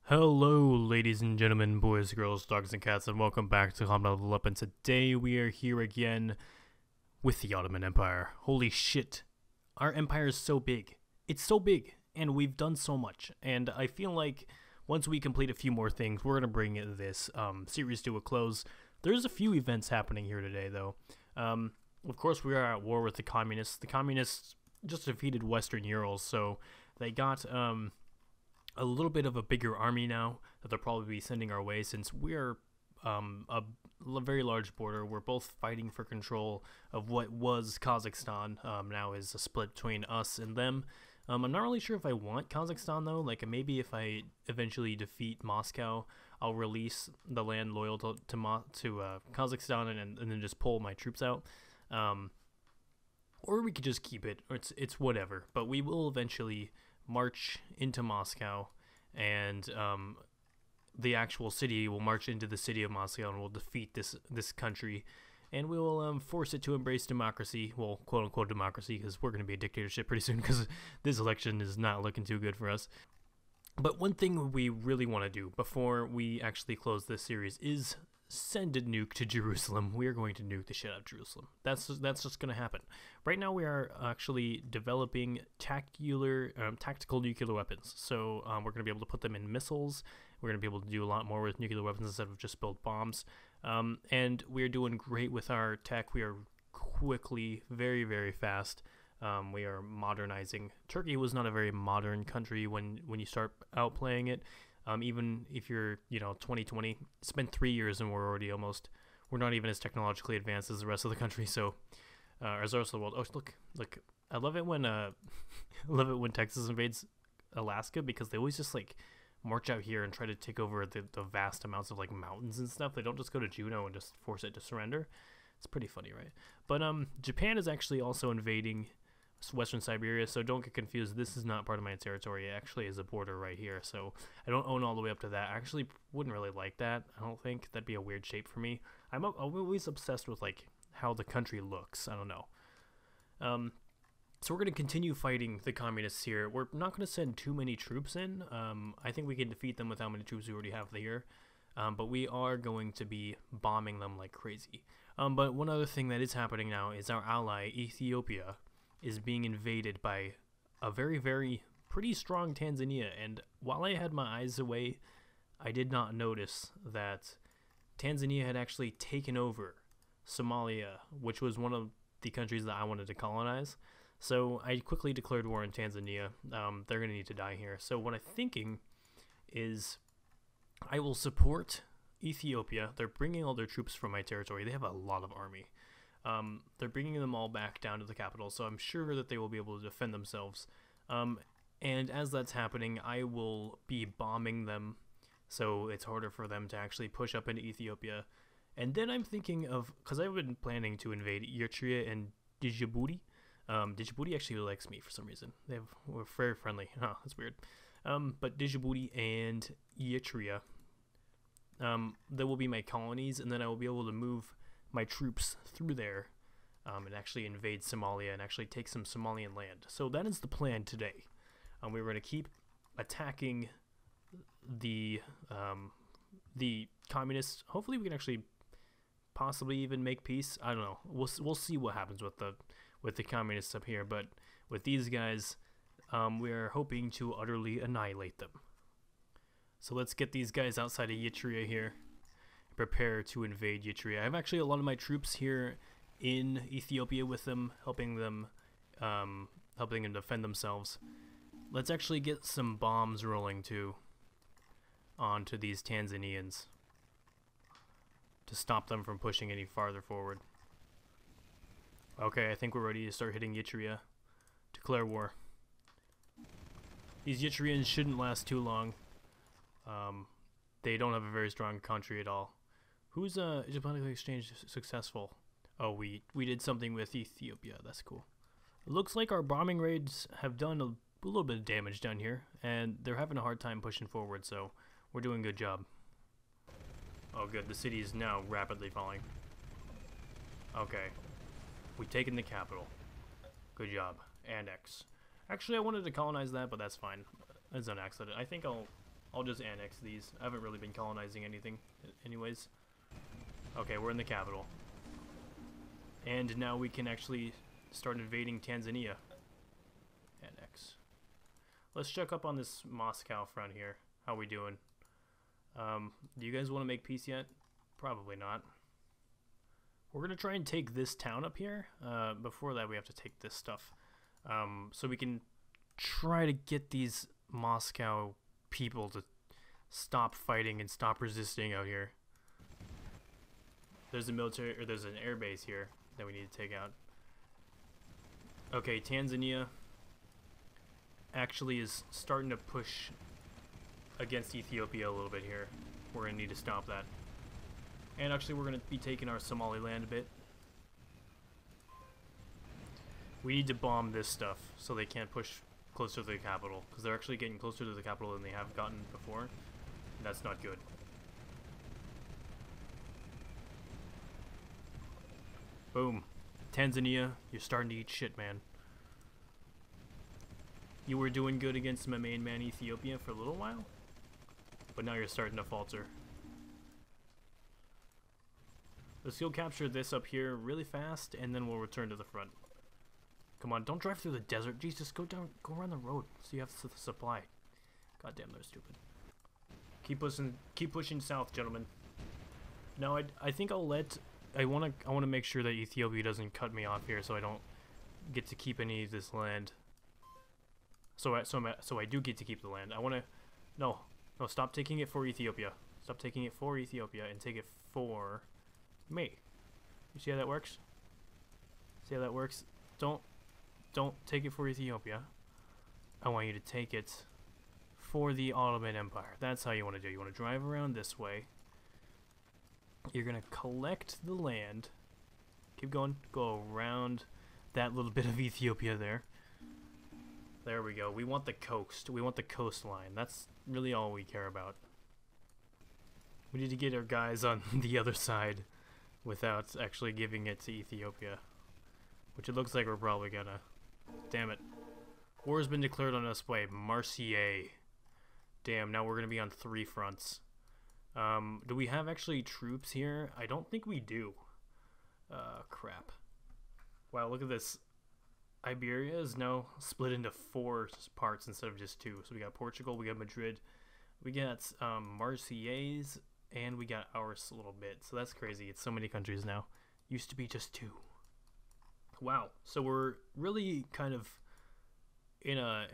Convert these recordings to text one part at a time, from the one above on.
Hello, ladies and gentlemen, boys, girls, dogs, and cats, and welcome back to Combat Level Up. And today we are here again with the Ottoman Empire. Holy shit, our empire is so big. It's so big, and we've done so much. And I feel like once we complete a few more things, we're gonna bring this series to a close. There's a few events happening here today, though. Of course, we are at war with the communists. The communists just defeated Western Urals, so they got a little bit of a bigger army now that they'll probably be sending our way, since we're a very large border. We're both fighting for control of what was Kazakhstan. Now is a split between us and them. I'm not really sure if I want Kazakhstan though. Like, maybe if I eventually defeat Moscow, I'll release the land loyal to Kazakhstan and then just pull my troops out. Or we could just keep it. It's whatever. But we will eventually march into Moscow, and the actual city will march into the city of Moscow, and we'll defeat this country, and we will force it to embrace democracy. Well, quote unquote democracy, because we're going to be a dictatorship pretty soon, because this election is not looking too good for us. But one thing we really want to do before we actually close this series is send a nuke to Jerusalem. We are going to nuke the shit out of Jerusalem. That's just going to happen. Right now we are actually developing tactical nuclear weapons. So we're going to be able to put them in missiles. We're going to be able to do a lot more with nuclear weapons instead of just build bombs. And we're doing great with our tech. We are quickly, very, very fast. We are modernizing. Turkey was not a very modern country when you start out playing it. Even if you're, 2020, it's been 3 years and we're not even as technologically advanced as the rest of the country. So, as the rest of the world. Oh, look, I love it when, Texas invades Alaska, because they always just march out here and try to take over the vast amounts of mountains and stuff. They don't just go to Juneau and just force it to surrender. It's pretty funny, right? But Japan is actually also invading Western Siberia, so don't get confused. This is not part of my territory. It actually is a border right here, so I don't own all the way up to that. I actually wouldn't really like that. I don't think that'd be a weird shape for me. I'm always obsessed with how the country looks. I don't know. So we're going to continue fighting the communists here. We're not going to send too many troops in. I think we can defeat them with how many troops we already have here. But we are going to be bombing them like crazy. But one other thing that is happening now is our ally, Ethiopia, is being invaded by a very, very pretty strong Tanzania. And while I had my eyes away, I did not notice that Tanzania had actually taken over Somalia, which was one of the countries that I wanted to colonize. So I quickly declared war on Tanzania. They're going to need to die here. So what I'm thinking is I will support Ethiopia. They're bringing all their troops from my territory. They have a lot of army. They're bringing them all back down to the capital, so I'm sure that they will be able to defend themselves. And as that's happening, I will be bombing them, so it's harder for them to actually push up into Ethiopia. And then I'm thinking of, because I've been planning to invade Eritrea and Djibouti. Djibouti actually likes me for some reason. We're very friendly. Huh, that's weird. But Djibouti and Eritrea, they will be my colonies, and then I will be able to move my troops through there and actually invade Somalia and actually take some Somalian land. So that is the plan today. We're going to keep attacking the communists. Hopefully we can actually possibly even make peace. I don't know. We'll see what happens with the communists up here. But with these guys, we're hoping to utterly annihilate them. So let's get these guys outside of Eritrea here. Prepare to invade Eritrea. I have actually a lot of my troops here in Ethiopia with them, helping them defend themselves. Let's actually get some bombs rolling too onto these Tanzanians to stop them from pushing any farther forward. Okay, I think we're ready to start hitting Eritrea. Declare war. These Eritreans shouldn't last too long. They don't have a very strong country at all. Who's diplomatic exchange successful? Oh, we did something with Ethiopia. That's cool. It looks like our bombing raids have done a little bit of damage down here, and they're having a hard time pushing forward, so we're doing a good job. Oh, good. The city is now rapidly falling. Okay. We've taken the capital. Good job. Annex. Actually, I wanted to colonize that, but that's fine. It's an accident. I think I'll I'll just annex these. I haven't really been colonizing anything anyways. Okay, we're in the capital. And now we can actually start invading Tanzania. Annex. Let's check up on this Moscow front here. How we doing? Do you guys want to make peace yet? Probably not. We're going to try and take this town up here. Before that, we have to take this stuff. So we can try to get these Moscow people to stop fighting and stop resisting out here. There's a military, or there's an air base here that we need to take out. Okay, Tanzania actually is starting to push against Ethiopia a little bit here. We're going to need to stop that. And actually we're going to be taking our Somaliland a bit. We need to bomb this stuff so they can't push closer to the capital, because they're actually getting closer to the capital than they have gotten before. And that's not good. Boom. Tanzania, you're starting to eat shit, man. You were doing good against my main man Ethiopia for a little while, but now you're starting to falter. Let's go capture this up here really fast, and then we'll return to the front. Come on, don't drive through the desert. Jeez, just go down, go around the road so you have the supply. Goddamn, they're stupid. Keep pushing south, gentlemen. Now, I think I'll let. I want to make sure that Ethiopia doesn't cut me off here, so I don't get to keep any of this land. So I do get to keep the land. I want to. No, stop taking it for Ethiopia. Stop taking it for Ethiopia and take it for me. You see how that works? See how that works? Don't take it for Ethiopia. I want you to take it for the Ottoman Empire. That's how you want to do it. You want to drive around this way. You're going to collect the land. Keep going. Go around that little bit of Ethiopia there. There we go. We want the coast. We want the coastline. That's really all we care about. We need to get our guys on the other side without actually giving it to Ethiopia, which it looks like we're probably gonna. Damn it. War has been declared on us by MARSEILLE. Damn, now we're gonna be on 3 fronts. Do we have actually troops here? I don't think we do. Crap. Wow, look at this. Iberia is now split into 4 parts instead of just 2. So we got Portugal, we got Madrid, we got Marseilles, and we got ours a little bit. So that's crazy. It's so many countries now. Used to be just 2. Wow. So we're really kind of in a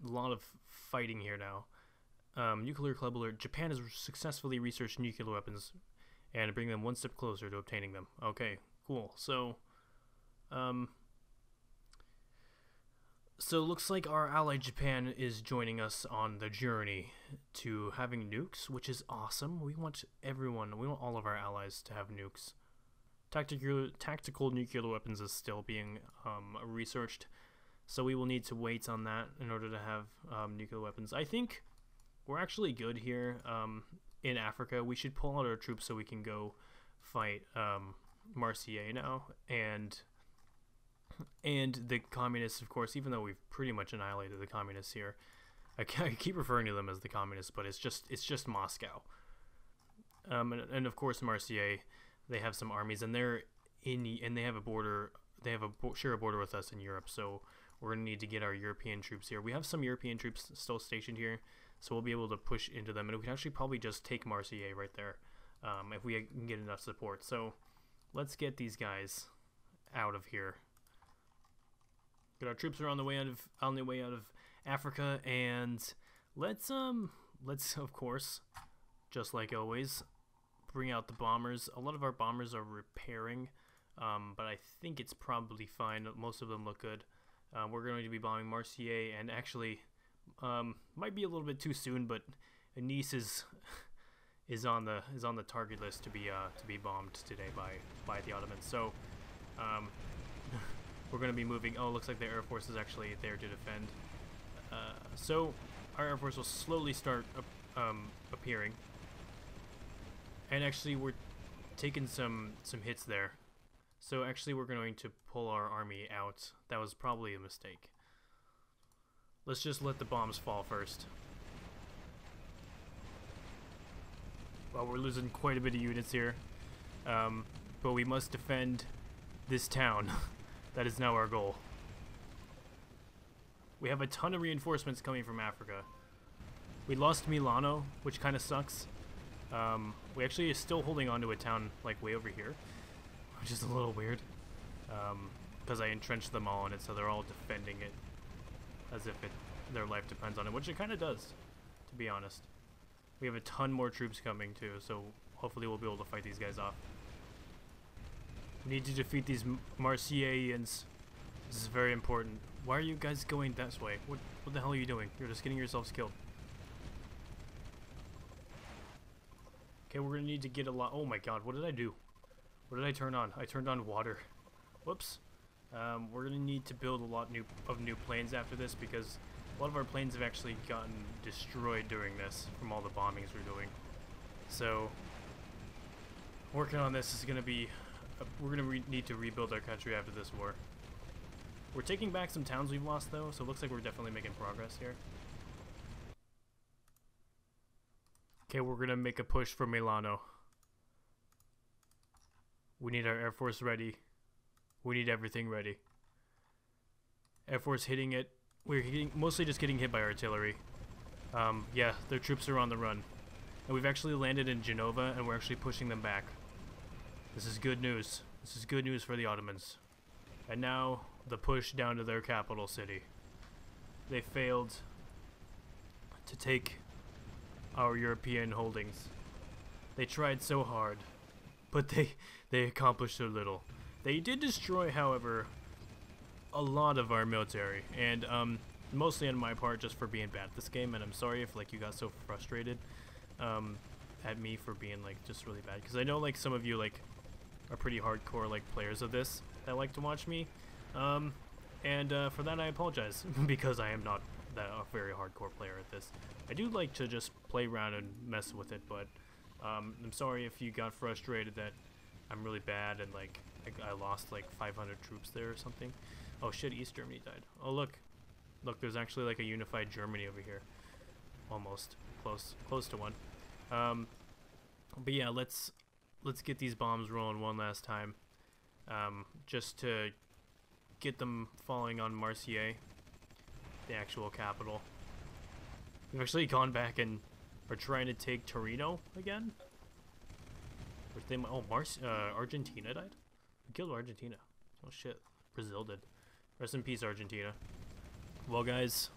lot of fighting here now. Nuclear club alert. Japan has successfully researched nuclear weapons and bring them one step closer to obtaining them. Okay, cool. So it looks like our ally Japan is joining us on the journey to having nukes, which is awesome. We want everyone, we want all of our allies to have nukes. Tactical nuclear weapons is still being researched, so we will need to wait on that in order to have nuclear weapons. I think we're actually good here in Africa. We should pull out our troops so we can go fight Marseille now, and the communists, of course, even though we've pretty much annihilated the communists here. I keep referring to them as the communists, but it's just Moscow. And of course Marseille, they have some armies, and they have a border. Share a border with us in Europe, so we're gonna need to get our European troops here. We have some European troops still stationed here, so we'll be able to push into them, and we can actually probably just take Marseille right there, if we can get enough support. So let's get these guys out of here. Get our troops are on the way out of Africa, and let's of course, just like always, bring out the bombers. A lot of our bombers are repairing, but I think it's probably fine. Most of them look good. We're going to be bombing Marseille, and actually, might be a little bit too soon, but Nice is on the target list to be bombed today by the Ottomans. So we're going to be moving. Oh, it looks like the Air Force is actually there to defend. So our Air Force will slowly start appearing. And actually, we're taking some hits there. So actually, we're going to pull our army out. That was probably a mistake. Let's just let the bombs fall first. Well, we're losing quite a bit of units here. But we must defend this town. That is now our goal. We have a ton of reinforcements coming from Africa. We lost Milano, which kind of sucks. We actually are still holding on to a town like way over here, which is a little weird. Because I entrenched them all in it, so they're all defending it as if their life depends on it, which it kind of does, to be honest. We have a ton more troops coming too, so hopefully we'll be able to fight these guys off. We need to defeat these Marseillians. This is very important. Why are you guys going this way? What the hell are you doing? You're just getting yourselves killed. Okay, we're gonna need to get a lot. Oh my god, what did I do? What did I turn on? I turned on water. Whoops. We're gonna need to build a lot of new planes after this, because a lot of our planes have actually gotten destroyed during this from all the bombings we're doing. So working on this is gonna be we're gonna need to rebuild our country after this war. We're taking back some towns we've lost though, so it looks like we're definitely making progress here. Okay, we're gonna make a push for Milano. We need our Air Force ready. We need everything ready. Air Force hitting it. We're mostly just getting hit by artillery. Yeah, their troops are on the run. And we've actually landed in Genova, and we're actually pushing them back. This is good news. This is good news for the Ottomans. And now, the push down to their capital city. They failed to take our European holdings. They tried so hard, but they accomplished so little. They did destroy, however, a lot of our military, and mostly on my part just for being bad at this game, and I'm sorry if like you got so frustrated at me for being like just really bad, because I know like some of you like are pretty hardcore like players of this that like to watch me, and for that I apologize because I am not a very hardcore player at this. I do like to just play around and mess with it, but I'm sorry if you got frustrated that I'm really bad and like I lost like 500 troops there or something. Oh shit, East Germany died. Oh look, there's actually like a unified Germany over here, almost close to one. But yeah, let's get these bombs rolling one last time, just to get them falling on Marseille, the actual capital. We've actually gone back and are trying to take Torino again. Which they Argentina died? We killed Argentina. Oh shit, Brazil did. Rest in peace, Argentina. Well guys,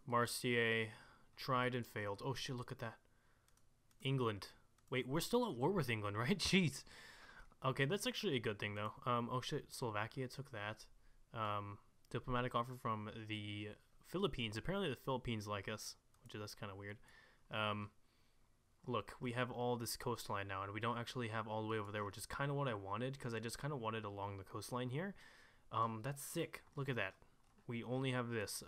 Marseille tried and failed. Oh shit, look at that. England. Wait, we're still at war with England, right? Jeez. Okay, that's actually a good thing though. Oh shit, Slovakia took that. Diplomatic offer from the Philippines. Apparently the Philippines like us, that's kind of weird. Look, we have all this coastline now, and we don't actually have all the way over there, which is kind of what I wanted, because I just kind of wanted along the coastline here. That's sick. Look at that. We only have this.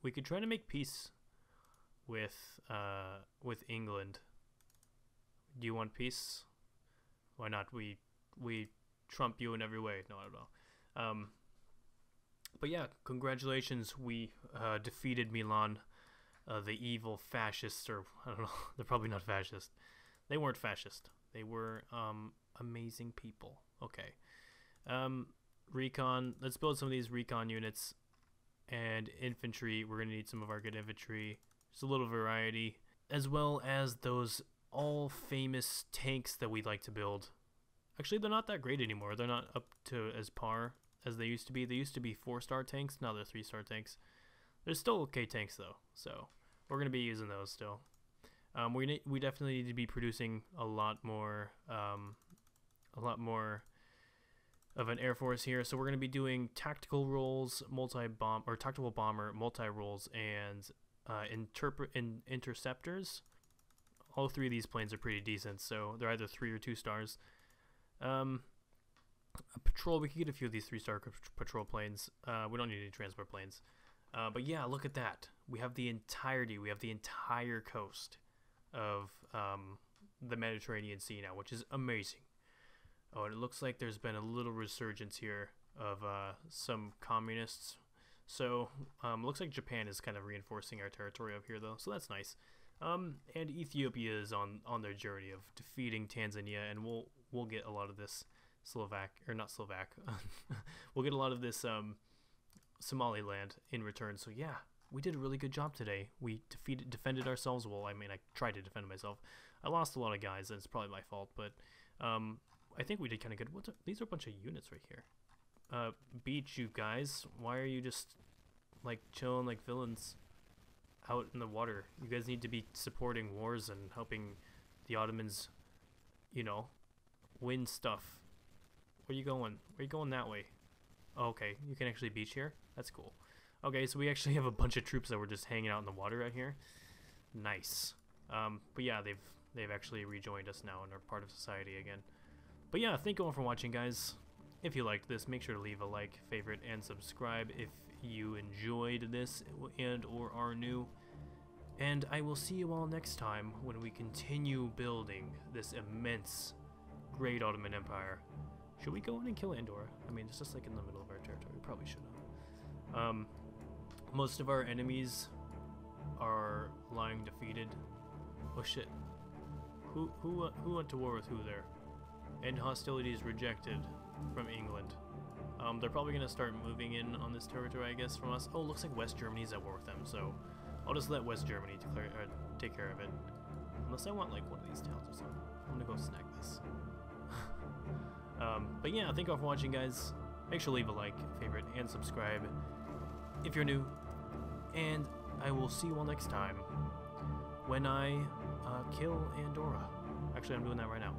We could try to make peace with England. Do you want peace? Why not? We trump you in every way. No, I don't know. But yeah, congratulations. We defeated Milan. The evil fascists, or I don't know, they're probably not fascist. They weren't fascist. They were amazing people. Okay. Recon. Let's build some of these recon units. And infantry. We're going to need some of our good infantry. Just a little variety. As well as those all famous tanks that we like to build. Actually, they're not that great anymore. They're not up to as par as they used to be. They used to be 4-star tanks. Now they're 3-star tanks. They're still okay tanks though, so we're gonna be using those still. We definitely need to be producing a lot more of an air force here. So we're gonna be doing tactical roles, tactical bomber, multi-roles, and interceptors. All three of these planes are pretty decent, so they're either 3 or 2 stars. A patrol, we could get a few of these 3-star patrol planes. We don't need any transport planes. But yeah, look at that. We have the entire coast of the Mediterranean Sea now, which is amazing. Oh, and it looks like there's been a little resurgence here of some communists. So, looks like Japan is kind of reinforcing our territory up here, though, so that's nice. And Ethiopia is on their journey of defeating Tanzania, and we'll get a lot of this we'll get a lot of this Somaliland in return. So yeah, we did a really good job today. We defended ourselves. Well, I mean, I tried to defend myself. I lost a lot of guys, and it's probably my fault, but I think we did kind of good. These are a bunch of units right here. Beach, you guys. Why are you just like chilling like villains out in the water? You guys need to be supporting wars and helping the Ottomans, you know, win stuff. Where you going? Where you going that way? Oh, okay, you can actually beach here. That's cool. Okay, so we actually have a bunch of troops that were just hanging out in the water right here. Nice. But yeah, they've actually rejoined us now and are part of society again. But yeah, thank you all for watching, guys. If you liked this, make sure to leave a like, favorite, and subscribe if you enjoyed this and or are new. And I will see you all next time when we continue building this immense, great Ottoman Empire. Should we go in and kill Andorra? I mean, it's just like in the middle of our territory. We probably should have. Most of our enemies are lying defeated. Oh shit. Who went to war with who there? End hostilities rejected from England. They're probably gonna start moving in on this territory, I guess, from us. Oh, looks like West Germany's at war with them, so I'll just let West Germany take care of it. Unless I want like one of these towns or something. I'm gonna go snag this. But yeah, thank you all for watching, guys. Make sure to leave a like, favorite, and subscribe if you're new. And I will see you all next time when I kill Andorra. Actually, I'm doing that right now.